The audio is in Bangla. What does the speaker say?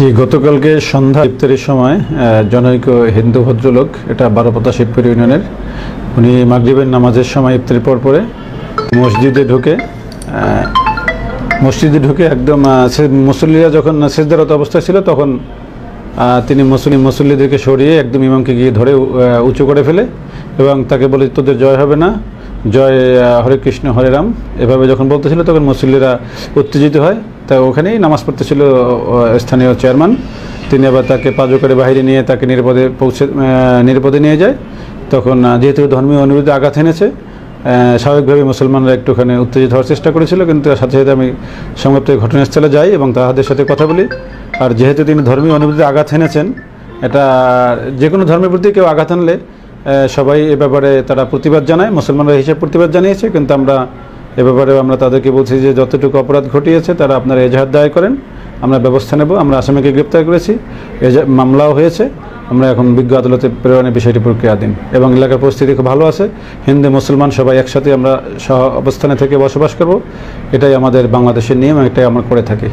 জি, গতকালকে সন্ধ্যা ইফতারের সময় জনৈক হিন্দু ভদ্রলোক, এটা বারোপতা শিবপুর ইউনিয়নের, উনি মাগরিবের নামাজের সময় ইফতারের পরে মসজিদে ঢুকে একদম মুসল্লিরা যখন সেজদারত অবস্থায় ছিল তখন তিনি মুসল্লিদেরকে সরিয়ে একদম ইমামকে গিয়ে ধরে উঁচু করে ফেলে এবং তাকে বলে, তোদের জয় হবে না, জয় হরে কৃষ্ণ হরে রাম, এভাবে যখন বলতেছিল তখন মুসল্লিরা উত্তেজিত হয়। তা ওখানেই নামাজ পড়তেছিল স্থানীয় চেয়ারম্যান, তিনি আবার তাকে পাজো করে বাইরে নিয়ে তাকে নিরাপদে নিয়ে যায়। তখন যেহেতু ধর্মীয় অনুভূতি আঘাত এনেছে, স্বাভাবিকভাবে মুসলমানরা একটুখানি উত্তেজিত হওয়ার চেষ্টা করেছিল, কিন্তু সাথে সাথে আমি সংবাদ ঘটনাস্থলে যাই এবং তাদের সাথে কথা বলি। আর যেহেতু তিনি ধর্মীয় অনুভূতিতে আঘাত এনেছেন, এটা যে কোনো ধর্মের প্রতি কেউ আঘাত আনলে সবাই এ ব্যাপারে তারা প্রতিবাদ জানায়, মুসলমানরা হিসেবে প্রতিবাদ জানিয়েছে, কিন্তু আমরা এ ব্যাপারে আমরা তাদেরকে বলছি যে যতটুকু অপরাধ ঘটিয়েছে তারা আপনারা এজাহার দায়ের করেন, আমরা ব্যবস্থা নেব। আমরা আসামিকে গ্রেপ্তার করেছি, মামলাও হয়েছে, আমরা এখন বিজ্ঞ আদালতে প্রেরণের বিষয়টি প্রক্রিয়াধীন এবং এলাকার পরিস্থিতি খুব ভালো আছে। হিন্দু মুসলমান সবাই একসাথে আমরা সহ অবস্থানে থেকে বসবাস করব, এটাই আমাদের বাংলাদেশের নিয়ম, এটাই আমরা করে থাকি।